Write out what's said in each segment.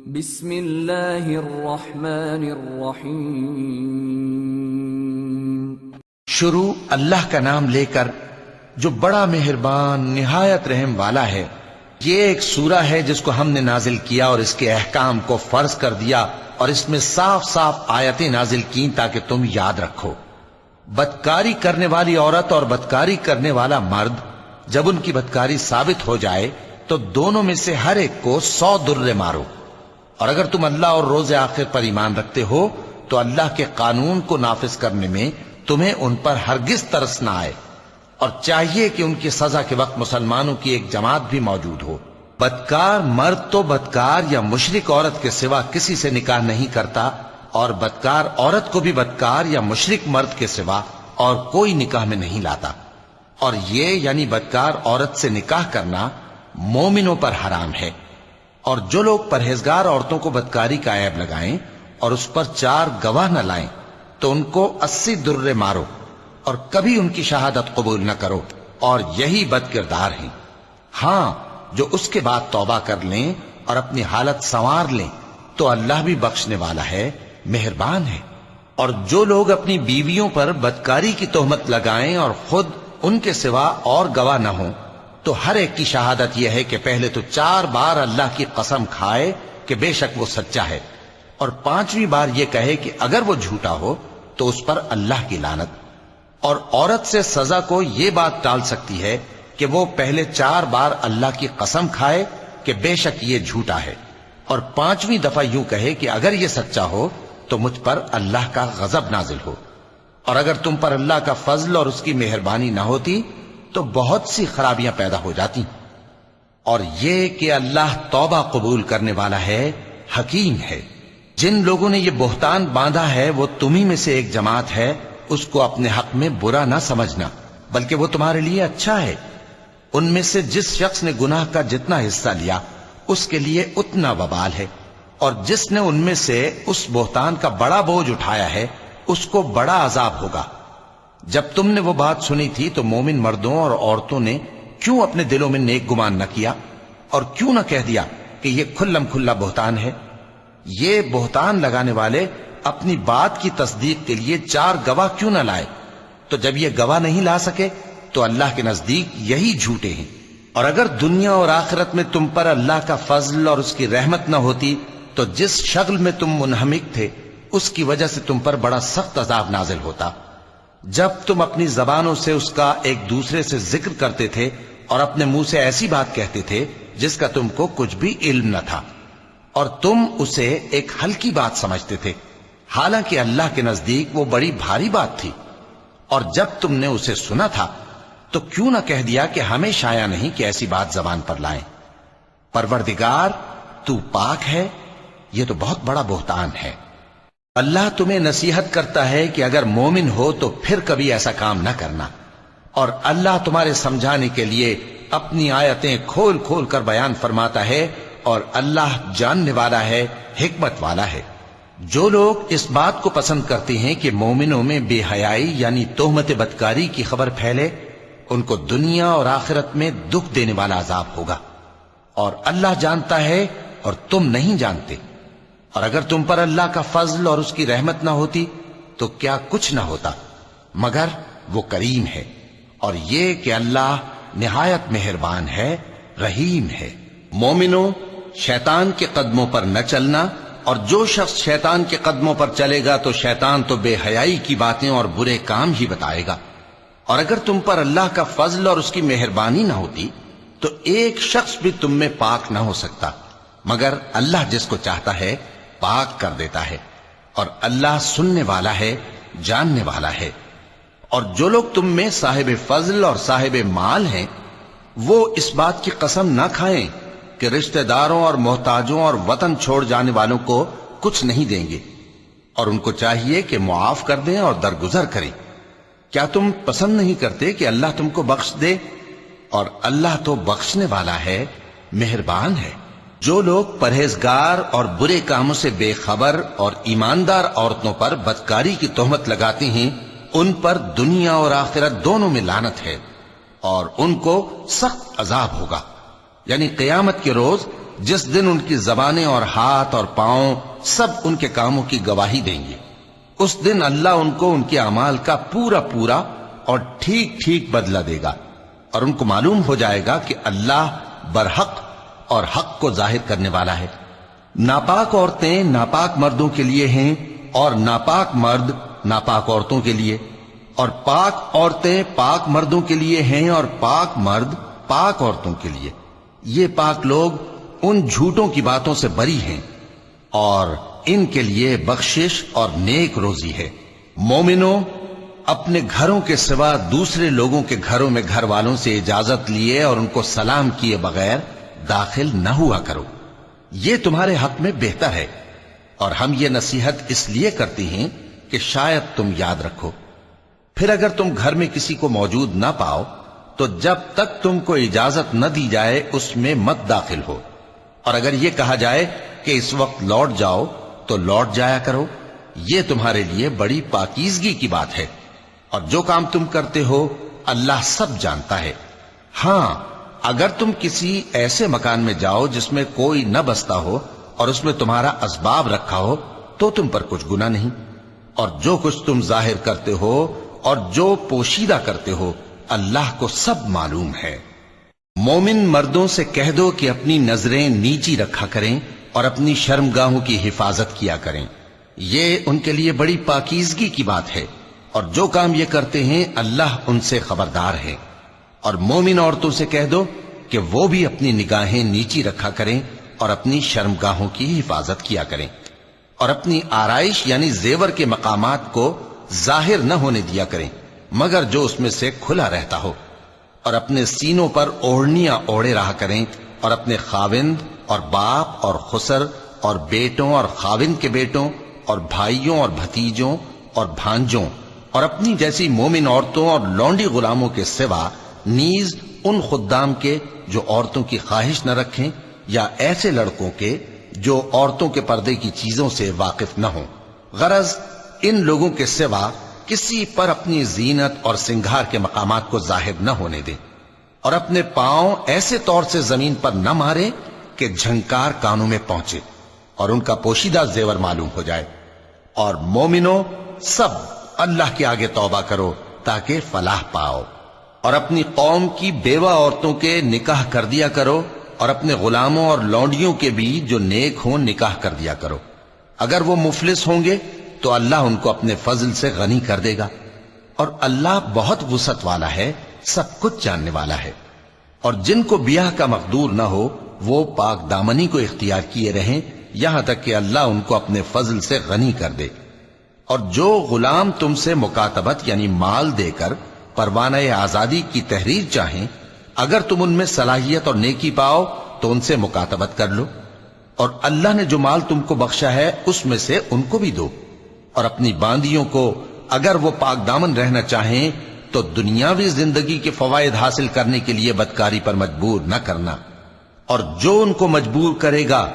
بسم اللہ الرحمن الرحیم۔ شروع اللہ کا نام لے کر جو بڑا مہربان نہایت رحم والا ہے۔ یہ ایک سورہ ہے جس کو ہم نے نازل کیا اور اس کے احکام کو فرض کر دیا اور اس میں صاف صاف آیتیں نازل کی تاکہ تم یاد رکھو۔ بدکاری کرنے والی عورت اور بدکاری کرنے والا مرد جب ان کی بدکاری ثابت ہو جائے تو دونوں میں سے ہر ایک کو 100 درے مارو، اور اگر تم اللہ اور روز آخر پر ایمان رکھتے ہو تو اللہ کے قانون کو نافذ کرنے میں تمہیں ان پر ہرگز ترس نہ آئے، اور چاہیے کہ ان کی سزا کے وقت مسلمانوں کی ایک جماعت بھی موجود ہو۔ بدکار مرد تو بدکار یا مشرک عورت کے سوا کسی سے نکاح نہیں کرتا، اور بدکار عورت کو بھی بدکار یا مشرک مرد کے سوا اور کوئی نکاح میں نہیں لاتا، اور یہ یعنی بدکار عورت سے نکاح کرنا مومنوں پر حرام ہے۔ اور جو لوگ پرہیزگار عورتوں کو بدکاری کا عیب لگائیں اور اس پر 4 گواہ نہ لائیں تو ان کو 80 درے مارو، اور کبھی ان کی شہادت قبول نہ کرو، اور یہی بد کردار ہیں۔ ہاں، جو اس کے بعد توبہ کر لیں اور اپنی حالت سنوار لیں تو اللہ بھی بخشنے والا ہے، مہربان ہے۔ اور جو لوگ اپنی بیویوں پر بدکاری کی تہمت لگائیں اور خود ان کے سوا اور گواہ نہ ہوں تو ہر ایک کی شہادت یہ ہے کہ پہلے تو 4 بار اللہ کی قسم کھائے کہ بے شک وہ سچا ہے، اور 5ویں بار یہ کہے کہ اگر وہ جھوٹا ہو تو اس پر اللہ کی لعنت۔ اور عورت سے سزا کو یہ بات ٹال سکتی ہے کہ وہ پہلے 4 بار اللہ کی قسم کھائے کہ بے شک یہ جھوٹا ہے، اور 5ویں دفعہ یوں کہے کہ اگر یہ سچا ہو تو مجھ پر اللہ کا غضب نازل ہو۔ اور اگر تم پر اللہ کا فضل اور اس کی مہربانی نہ ہوتی تو بہت سی خرابیاں پیدا ہو جاتی۔ اور یہ کہ اللہ توبہ قبول کرنے والا ہے، حکیم ہے۔ جن لوگوں نے یہ بہتان باندھا ہے وہ تمہیں میں سے ایک جماعت ہے، اس کو اپنے حق میں برا نہ سمجھنا، بلکہ وہ تمہارے لیے اچھا ہے۔ ان میں سے جس شخص نے گناہ کا جتنا حصہ لیا اس کے لیے اتنا وبال ہے، اور جس نے ان میں سے اس بہتان کا بڑا بوجھ اٹھایا ہے اس کو بڑا عذاب ہوگا۔ جب تم نے وہ بات سنی تھی تو مومن مردوں اور عورتوں نے کیوں اپنے دلوں میں نیک گمان نہ کیا، اور کیوں نہ کہہ دیا کہ یہ کھلم کھلا بہتان ہے؟ یہ بہتان لگانے والے اپنی بات کی تصدیق کے لیے 4 گواہ کیوں نہ لائے؟ تو جب یہ گواہ نہیں لا سکے تو اللہ کے نزدیک یہی جھوٹے ہیں۔ اور اگر دنیا اور آخرت میں تم پر اللہ کا فضل اور اس کی رحمت نہ ہوتی تو جس شغل میں تم منہمک تھے اس کی وجہ سے تم پر بڑا سخت عذاب نازل ہوتا، جب تم اپنی زبانوں سے اس کا ایک دوسرے سے ذکر کرتے تھے اور اپنے منہ سے ایسی بات کہتے تھے جس کا تم کو کچھ بھی علم نہ تھا، اور تم اسے ایک ہلکی بات سمجھتے تھے، حالانکہ اللہ کے نزدیک وہ بڑی بھاری بات تھی۔ اور جب تم نے اسے سنا تھا تو کیوں نہ کہہ دیا کہ ہمیں شایع نہیں کہ ایسی بات زبان پر لائیں؟ پروردگار تو پاک ہے، یہ تو بہت بڑا بہتان ہے۔ اللہ تمہیں نصیحت کرتا ہے کہ اگر مومن ہو تو پھر کبھی ایسا کام نہ کرنا، اور اللہ تمہارے سمجھانے کے لیے اپنی آیتیں کھول کھول کر بیان فرماتا ہے، اور اللہ جاننے والا ہے، حکمت والا ہے۔ جو لوگ اس بات کو پسند کرتے ہیں کہ مومنوں میں بے حیائی یعنی تہمت بدکاری کی خبر پھیلے، ان کو دنیا اور آخرت میں دکھ دینے والا عذاب ہوگا، اور اللہ جانتا ہے اور تم نہیں جانتے۔ اور اگر تم پر اللہ کا فضل اور اس کی رحمت نہ ہوتی تو کیا کچھ نہ ہوتا، مگر وہ کریم ہے، اور یہ کہ اللہ نہایت مہربان ہے، رحیم ہے۔ مومنوں، شیطان کے قدموں پر نہ چلنا، اور جو شخص شیطان کے قدموں پر چلے گا تو شیطان تو بے حیائی کی باتیں اور برے کام ہی بتائے گا۔ اور اگر تم پر اللہ کا فضل اور اس کی مہربانی نہ ہوتی تو ایک شخص بھی تم میں پاک نہ ہو سکتا، مگر اللہ جس کو چاہتا ہے پاک کر دیتا ہے، اور اللہ سننے والا ہے، جاننے والا ہے۔ اور جو لوگ تم میں صاحب فضل اور صاحب مال ہیں وہ اس بات کی قسم نہ کھائیں کہ رشتہ داروں اور محتاجوں اور وطن چھوڑ جانے والوں کو کچھ نہیں دیں گے، اور ان کو چاہیے کہ معاف کر دیں اور درگزر کریں۔ کیا تم پسند نہیں کرتے کہ اللہ تم کو بخش دے؟ اور اللہ تو بخشنے والا ہے، مہربان ہے۔ جو لوگ پرہیزگار اور برے کاموں سے بے خبر اور ایماندار عورتوں پر بدکاری کی تہمت لگاتے ہیں ان پر دنیا اور آخرت دونوں میں لعنت ہے، اور ان کو سخت عذاب ہوگا۔ یعنی قیامت کے روز جس دن ان کی زبانیں اور ہاتھ اور پاؤں سب ان کے کاموں کی گواہی دیں گے۔ اس دن اللہ ان کو ان کے اعمال کا پورا پورا اور ٹھیک ٹھیک بدلہ دے گا، اور ان کو معلوم ہو جائے گا کہ اللہ برحق اور حق کو ظاہر کرنے والا ہے۔ ناپاک عورتیں ناپاک مردوں کے لیے ہیں، اور ناپاک مرد ناپاک عورتوں کے لیے، اور پاک عورتیں پاک مردوں کے لیے ہیں، اور پاک مرد پاک عورتوں کے لیے۔ یہ پاک لوگ ان جھوٹوں کی باتوں سے بری ہیں، اور ان کے لیے بخشش اور نیک روزی ہے۔ مومنوں، اپنے گھروں کے سوا دوسرے لوگوں کے گھروں میں گھر والوں سے اجازت لیے اور ان کو سلام کیے بغیر داخل نہ ہوا کرو، یہ تمہارے حق میں بہتر ہے، اور ہم یہ نصیحت اس لیے کرتے ہیں کہ شاید تم یاد رکھو۔ پھر اگر تم گھر میں کسی کو موجود نہ پاؤ تو جب تک تم کو اجازت نہ دی جائے اس میں مت داخل ہو، اور اگر یہ کہا جائے کہ اس وقت لوٹ جاؤ تو لوٹ جایا کرو، یہ تمہارے لیے بڑی پاکیزگی کی بات ہے، اور جو کام تم کرتے ہو اللہ سب جانتا ہے۔ ہاں، اگر تم کسی ایسے مکان میں جاؤ جس میں کوئی نہ بستا ہو اور اس میں تمہارا اسباب رکھا ہو تو تم پر کچھ گناہ نہیں، اور جو کچھ تم ظاہر کرتے ہو اور جو پوشیدہ کرتے ہو اللہ کو سب معلوم ہے۔ مومن مردوں سے کہہ دو کہ اپنی نظریں نیچی رکھا کریں اور اپنی شرمگاہوں کی حفاظت کیا کریں، یہ ان کے لیے بڑی پاکیزگی کی بات ہے، اور جو کام یہ کرتے ہیں اللہ ان سے خبردار ہے۔ اور مومن عورتوں سے کہہ دو کہ وہ بھی اپنی نگاہیں نیچی رکھا کریں اور اپنی شرمگاہوں کی حفاظت کیا کریں، اور اپنی آرائش یعنی زیور کے مقامات کو ظاہر نہ ہونے دیا کریں مگر جو اس میں سے کھلا رہتا ہو، اور اپنے سینوں پر اوڑھنیاں اوڑھے رہا کریں، اور اپنے خاوند اور باپ اور خسر اور بیٹوں اور خاوند کے بیٹوں اور بھائیوں اور بھتیجوں اور بھانجوں اور اپنی جیسی مومن عورتوں اور لونڈی غلاموں کے سوا نیز ان خدام کے جو عورتوں کی خواہش نہ رکھیں، یا ایسے لڑکوں کے جو عورتوں کے پردے کی چیزوں سے واقف نہ ہوں، غرض ان لوگوں کے سوا کسی پر اپنی زینت اور سنگھار کے مقامات کو ظاہر نہ ہونے دیں، اور اپنے پاؤں ایسے طور سے زمین پر نہ مارے کہ جھنکار کانوں میں پہنچے اور ان کا پوشیدہ زیور معلوم ہو جائے۔ اور مومنوں، سب اللہ کے آگے توبہ کرو تاکہ فلاح پاؤ، اور اپنی قوم کی بیوہ عورتوں کے نکاح کر دیا کرو، اور اپنے غلاموں اور لونڈیوں کے بھی جو نیک ہوں نکاح کر دیا کرو۔ اگر وہ مفلس ہوں گے تو اللہ ان کو اپنے فضل سے غنی کر دے گا، اور اللہ بہت وسعت والا ہے، سب کچھ جاننے والا ہے۔ اور جن کو بیاہ کا مقدور نہ ہو وہ پاک دامنی کو اختیار کیے رہیں یہاں تک کہ اللہ ان کو اپنے فضل سے غنی کر دے۔ اور جو غلام تم سے مکاتبت یعنی مال دے کر پروانہ آزادی کی تحریر چاہیں، اگر تم ان میں صلاحیت اور نیکی پاؤ تو ان سے مکاتبت کر لو، اور اللہ نے جو مال تم کو بخشا ہے اس میں سے ان کو بھی دو۔ اور اپنی باندیوں کو اگر وہ پاک دامن رہنا چاہیں تو دنیاوی زندگی کے فوائد حاصل کرنے کے لیے بدکاری پر مجبور نہ کرنا، اور جو ان کو مجبور کرے گا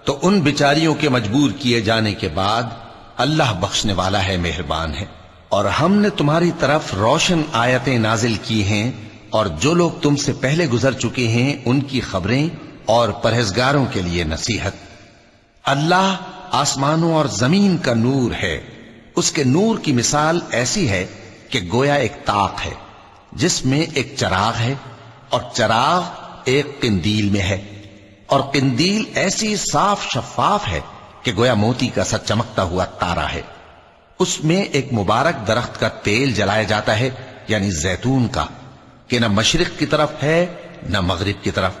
تو ان بیچاریوں کے مجبور کیے جانے کے بعد اللہ بخشنے والا ہے، مہربان ہے۔ اور ہم نے تمہاری طرف روشن آیتیں نازل کی ہیں، اور جو لوگ تم سے پہلے گزر چکے ہیں ان کی خبریں اور پرہیزگاروں کے لیے نصیحت۔ اللہ آسمانوں اور زمین کا نور ہے، اس کے نور کی مثال ایسی ہے کہ گویا ایک طاق ہے جس میں ایک چراغ ہے، اور چراغ ایک قندیل میں ہے، اور قندیل ایسی صاف شفاف ہے کہ گویا موتی کا سا چمکتا ہوا تارا ہے۔ اس میں ایک مبارک درخت کا تیل جلایا جاتا ہے یعنی زیتون کا، کہ نہ مشرق کی طرف ہے نہ مغرب کی طرف۔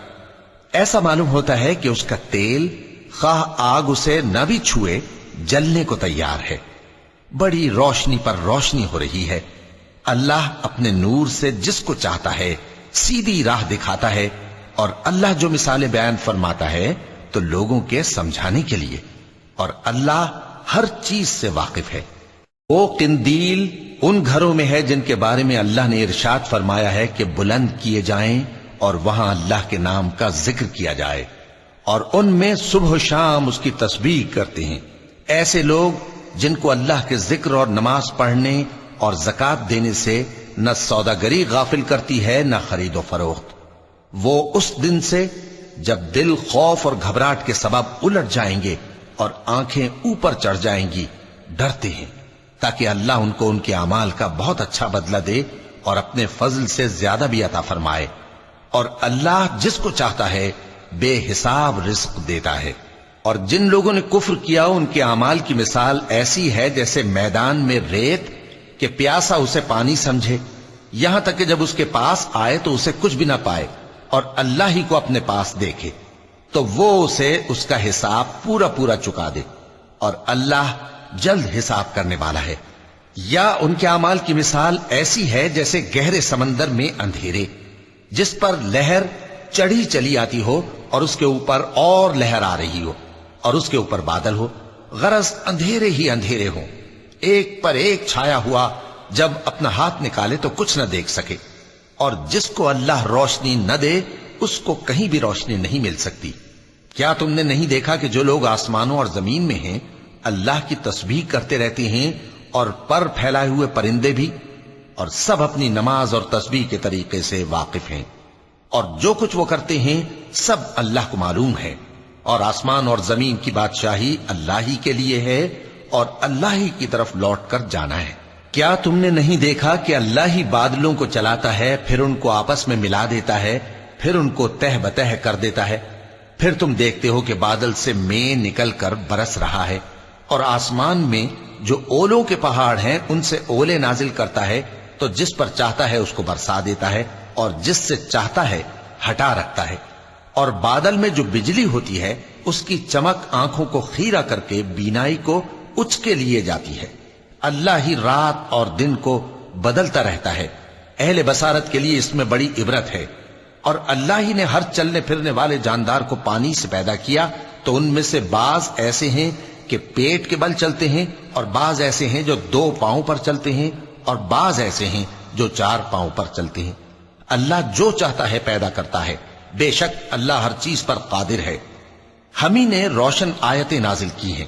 ایسا معلوم ہوتا ہے کہ اس کا تیل خواہ آگ اسے نہ بھی چھوئے جلنے کو تیار ہے۔ بڑی روشنی پر روشنی ہو رہی ہے۔ اللہ اپنے نور سے جس کو چاہتا ہے سیدھی راہ دکھاتا ہے، اور اللہ جو مثالیں بیان فرماتا ہے تو لوگوں کے سمجھانے کے لیے، اور اللہ ہر چیز سے واقف ہے۔ وہ قندیل ان گھروں میں ہے جن کے بارے میں اللہ نے ارشاد فرمایا ہے کہ بلند کیے جائیں اور وہاں اللہ کے نام کا ذکر کیا جائے، اور ان میں صبح و شام اس کی تسبیح کرتے ہیں۔ ایسے لوگ جن کو اللہ کے ذکر اور نماز پڑھنے اور زکوٰۃ دینے سے نہ سوداگری غافل کرتی ہے نہ خرید و فروخت، وہ اس دن سے جب دل خوف اور گھبراہٹ کے سبب الٹ جائیں گے اور آنکھیں اوپر چڑھ جائیں گی، ڈرتے ہیں تاکہ اللہ ان کو ان کے اعمال کا بہت اچھا بدلہ دے اور اپنے فضل سے زیادہ بھی عطا فرمائے، اور اللہ جس کو چاہتا ہے بے حساب رزق دیتا ہے۔ اور جن لوگوں نے کفر کیا ان کے اعمال کی مثال ایسی ہے جیسے میدان میں ریت کہ پیاسا اسے پانی سمجھے، یہاں تک کہ جب اس کے پاس آئے تو اسے کچھ بھی نہ پائے اور اللہ ہی کو اپنے پاس دیکھے تو وہ اسے اس کا حساب پورا پورا چکا دے، اور اللہ جلد حساب کرنے والا ہے۔ یا ان کے اعمال کی مثال ایسی ہے جیسے گہرے سمندر میں اندھیرے جس پر لہر چڑھی چلی آتی ہو اور اس کے اوپر اور لہر آ رہی ہو اور اس کے اوپر بادل ہو، غرض اندھیرے ہی اندھیرے ہوں، ایک پر ایک چھایا ہوا، جب اپنا ہاتھ نکالے تو کچھ نہ دیکھ سکے، اور جس کو اللہ روشنی نہ دے اس کو کہیں بھی روشنی نہیں مل سکتی۔ کیا تم نے نہیں دیکھا کہ جو لوگ آسمانوں اور زمین میں ہیں اللہ کی تسبیح کرتے رہتے ہیں، اور پر پھیلائے ہوئے پرندے بھی، اور سب اپنی نماز اور تسبیح کے طریقے سے واقف ہیں، اور جو کچھ وہ کرتے ہیں سب اللہ کو معلوم ہے، اور آسمان اور زمین کی بادشاہی اللہ ہی کے لیے ہے اور اللہ ہی کی طرف لوٹ کر جانا ہے۔ کیا تم نے نہیں دیکھا کہ اللہ ہی بادلوں کو چلاتا ہے، پھر ان کو آپس میں ملا دیتا ہے، پھر ان کو تہ بتہ کر دیتا ہے، پھر تم دیکھتے ہو کہ بادل سے مے نکل کر برس رہا ہے، اور آسمان میں جو اولوں کے پہاڑ ہیں ان سے اولے نازل کرتا ہے، تو جس پر چاہتا ہے اس کو برسا دیتا ہے اور جس سے چاہتا ہے ہٹا رکھتا ہے، اور بادل میں جو بجلی ہوتی ہے اس کی چمک آنکھوں کو خیرہ کر کے بینائی کو اچ کے لیے جاتی ہے۔ اللہ ہی رات اور دن کو بدلتا رہتا ہے، اہل بصارت کے لیے اس میں بڑی عبرت ہے۔ اور اللہ ہی نے ہر چلنے پھرنے والے جاندار کو پانی سے پیدا کیا، تو ان میں سے بعض ایسے ہیں کہ پیٹ کے بل چلتے ہیں، اور بعض ایسے ہیں جو 2 پاؤں پر چلتے ہیں، اور بعض ایسے ہیں جو 4 پاؤں پر چلتے ہیں۔ اللہ جو چاہتا ہے پیدا کرتا ہے، بے شک اللہ ہر چیز پر قادر ہے۔ ہم ہی نے روشن آیتیں نازل کی ہیں،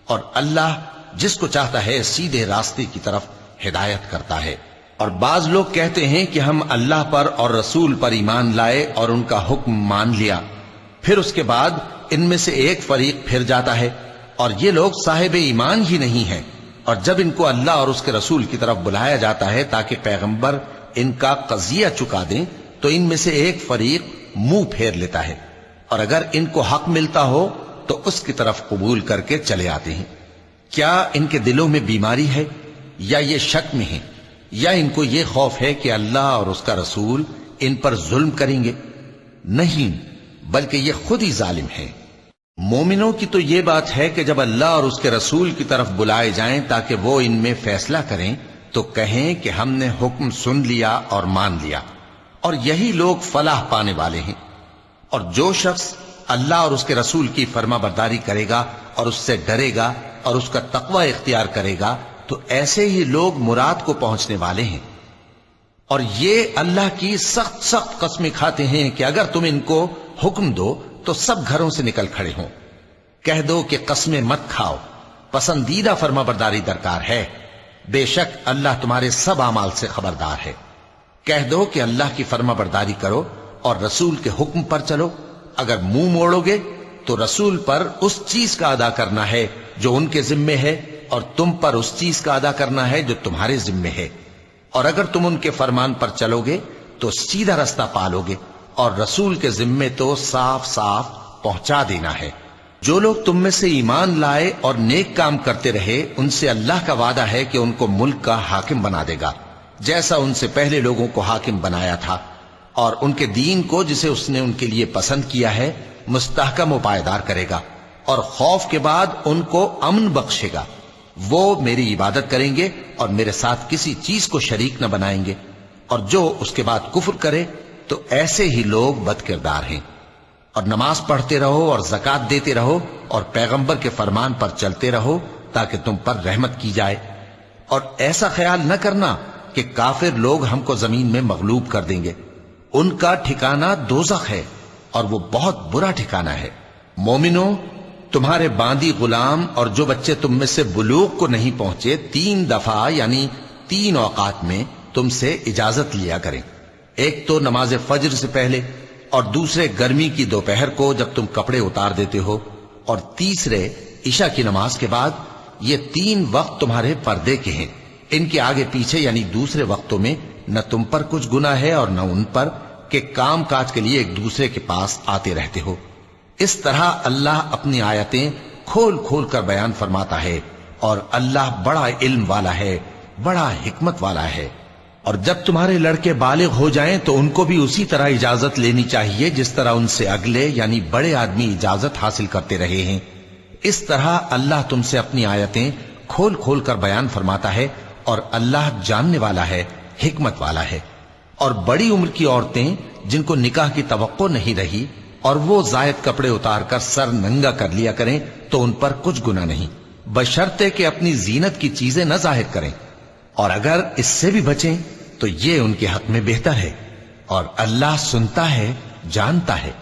اور اللہ جس کو چاہتا ہے سیدھے راستے کی طرف ہدایت کرتا ہے۔ اور بعض لوگ کہتے ہیں کہ ہم اللہ پر اور رسول پر ایمان لائے اور ان کا حکم مان لیا، پھر اس کے بعد ان میں سے ایک فریق پھر جاتا ہے، اور یہ لوگ صاحب ایمان ہی نہیں ہیں، اور جب ان کو اللہ اور اس کے رسول کی طرف بلایا جاتا ہے تاکہ پیغمبر ان کا قضیہ چکا دیں، تو ان میں سے ایک فریق منہ پھیر لیتا ہے، اور اگر ان کو حق ملتا ہو تو اس کی طرف قبول کر کے چلے آتے ہیں۔ کیا ان کے دلوں میں بیماری ہے، یا یہ شک میں ہیں، یا ان کو یہ خوف ہے کہ اللہ اور اس کا رسول ان پر ظلم کریں گے؟ نہیں، بلکہ یہ خود ہی ظالم ہیں۔ مومنوں کی تو یہ بات ہے کہ جب اللہ اور اس کے رسول کی طرف بلائے جائیں تاکہ وہ ان میں فیصلہ کریں تو کہیں کہ ہم نے حکم سن لیا اور مان لیا، اور یہی لوگ فلاح پانے والے ہیں۔ اور جو شخص اللہ اور اس کے رسول کی فرما برداری کرے گا اور اس سے ڈرے گا اور اس کا تقوی اختیار کرے گا تو ایسے ہی لوگ مراد کو پہنچنے والے ہیں۔ اور یہ اللہ کی سخت سخت قسمیں کھاتے ہیں کہ اگر تم ان کو حکم دو تو سب گھروں سے نکل کھڑے ہوں۔ کہہ دو کہ قسمیں مت کھاؤ، پسندیدہ فرما برداری درکار ہے، بے شک اللہ تمہارے سب اعمال سے خبردار ہے۔ کہہ دو کہ اللہ کی فرما برداری کرو اور رسول کے حکم پر چلو، اگر منہ موڑو گے تو رسول پر اس چیز کا ادا کرنا ہے جو ان کے ذمے ہے، اور تم پر اس چیز کا ادا کرنا ہے جو تمہارے ذمے ہے، اور اگر تم ان کے فرمان پر چلو گے تو سیدھا رستہ پالو گے، اور رسول کے ذمے تو صاف صاف پہنچا دینا ہے۔ جو لوگ تم میں سے ایمان لائے اور نیک کام کرتے رہے ان سے اللہ کا وعدہ ہے کہ ان کو ملک کا حاکم بنا دے گا، جیسا ان سے پہلے لوگوں کو حاکم بنایا تھا، اور ان کے دین کو جسے اس نے ان کے لیے پسند کیا ہے مستحکم و پائیدار کرے گا، اور خوف کے بعد ان کو امن بخشے گا۔ وہ میری عبادت کریں گے اور میرے ساتھ کسی چیز کو شریک نہ بنائیں گے، اور جو اس کے بعد کفر کرے تو ایسے ہی لوگ بد کردار ہیں۔ اور نماز پڑھتے رہو اور زکوٰۃ دیتے رہو اور پیغمبر کے فرمان پر چلتے رہو تاکہ تم پر رحمت کی جائے، اور ایسا خیال نہ کرنا کہ کافر لوگ ہم کو زمین میں مغلوب کر دیں گے، ان کا ٹھکانہ دوزخ ہے اور وہ بہت برا ٹھکانہ ہے۔ مومنوں، تمہارے باندی غلام اور جو بچے تم میں سے بلوغ کو نہیں پہنچے 3 دفعہ یعنی 3 اوقات میں تم سے اجازت لیا کریں، ایک تو نماز فجر سے پہلے، اور دوسرے گرمی کی دوپہر کو جب تم کپڑے اتار دیتے ہو، اور تیسرے عشاء کی نماز کے بعد۔ یہ 3 وقت تمہارے پردے کے ہیں، ان کے آگے پیچھے یعنی دوسرے وقتوں میں نہ تم پر کچھ گناہ ہے اور نہ ان پر، کہ کام کاج کے لیے ایک دوسرے کے پاس آتے رہتے ہو۔ اس طرح اللہ اپنی آیتیں کھول کھول کر بیان فرماتا ہے، اور اللہ بڑا علم والا ہے، بڑا حکمت والا ہے۔ اور جب تمہارے لڑکے بالغ ہو جائیں تو ان کو بھی اسی طرح اجازت لینی چاہیے جس طرح ان سے اگلے یعنی بڑے آدمی اجازت حاصل کرتے رہے ہیں۔ اس طرح اللہ تم سے اپنی آیتیں کھول کھول کر بیان فرماتا ہے، اور اللہ جاننے والا ہے، حکمت والا ہے۔ اور بڑی عمر کی عورتیں جن کو نکاح کی توقع نہیں رہی اور وہ زائد کپڑے اتار کر سر ننگا کر لیا کریں تو ان پر کچھ گناہ نہیں، بشرطے کہ اپنی زینت کی چیزیں نہ ظاہر کریں، اور اگر اس سے بھی بچیں تو یہ ان کے حق میں بہتر ہے، اور اللہ سنتا ہے، جانتا ہے۔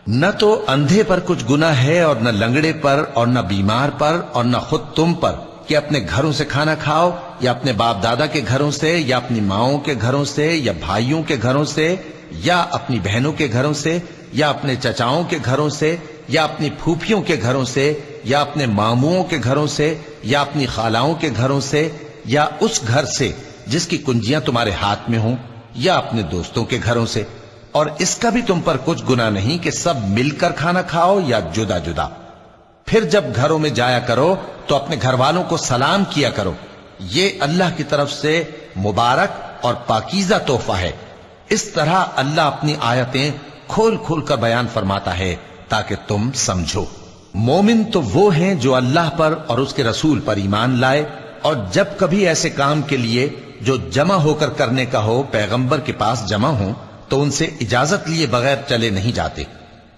نہ تو اندھے پر کچھ گناہ ہے اور نہ لنگڑے پر اور نہ بیمار پر اور نہ خود تم پر کہ اپنے گھروں سے کھانا کھاؤ، یا اپنے باپ دادا کے گھروں سے، یا اپنی ماؤں کے گھروں سے، یا بھائیوں کے گھروں سے، یا اپنی بہنوں کے گھروں سے، یا اپنے چچاؤں کے گھروں سے، یا اپنی پھوپھیوں کے گھروں سے، یا اپنے ماموؤں کے گھروں سے، یا اپنی خالاؤں کے گھروں سے، یا اس گھر سے جس کی کنجیاں تمہارے ہاتھ میں ہوں، یا اپنے دوستوں کے گھروں سے۔ اور اس کا بھی تم پر کچھ گناہ نہیں کہ سب مل کر کھانا کھاؤ یا جدا جدا۔ پھر جب گھروں میں جایا کرو تو اپنے گھر والوں کو سلام کیا کرو، یہ اللہ کی طرف سے مبارک اور پاکیزہ تحفہ ہے۔ اس طرح اللہ اپنی آیتیں کھول کھول کر بیان فرماتا ہے تاکہ تم سمجھو۔ مومن تو وہ ہیں جو اللہ پر اور اس کے رسول پر ایمان لائے، اور جب کبھی ایسے کام کے لیے جو جمع ہو کر کرنے کا ہو پیغمبر کے پاس جمع ہوں تو ان سے اجازت لیے بغیر چلے نہیں جاتے۔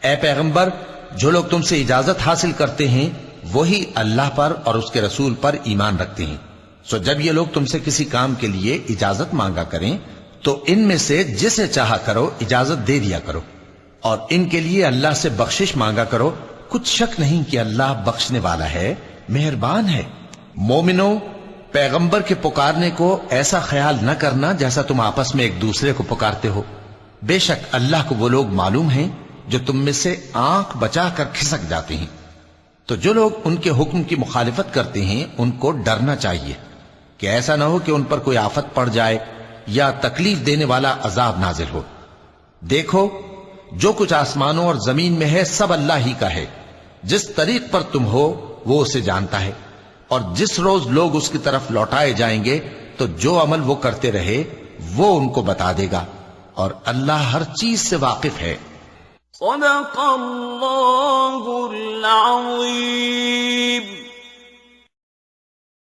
اے پیغمبر، جو لوگ تم سے اجازت حاصل کرتے ہیں وہی اللہ پر اور اس کے رسول پر ایمان رکھتے ہیں، سو جب یہ لوگ تم سے کسی کام کے لیے اجازت مانگا کریں تو ان میں سے جسے چاہا کرو اجازت دے دیا کرو، اور ان کے لیے اللہ سے بخشش مانگا کرو، کچھ شک نہیں کہ اللہ بخشنے والا ہے، مہربان ہے۔ مومنو، پیغمبر کے پکارنے کو ایسا خیال نہ کرنا جیسا تم آپس میں ایک دوسرے کو پکارتے ہو، بے شک اللہ کو وہ لوگ معلوم ہیں جو تم میں سے آنکھ بچا کر کھسک جاتے ہیں۔ تو جو لوگ ان کے حکم کی مخالفت کرتے ہیں ان کو ڈرنا چاہیے کہ ایسا نہ ہو کہ ان پر کوئی آفت پڑ جائے یا تکلیف دینے والا عذاب نازل ہو۔ دیکھو، جو کچھ آسمانوں اور زمین میں ہے سب اللہ ہی کا ہے، جس طریق پر تم ہو وہ اسے جانتا ہے، اور جس روز لوگ اس کی طرف لوٹائے جائیں گے تو جو عمل وہ کرتے رہے وہ ان کو بتا دے گا، اور اللہ ہر چیز سے واقف ہے۔ صدق اللہ العظیم۔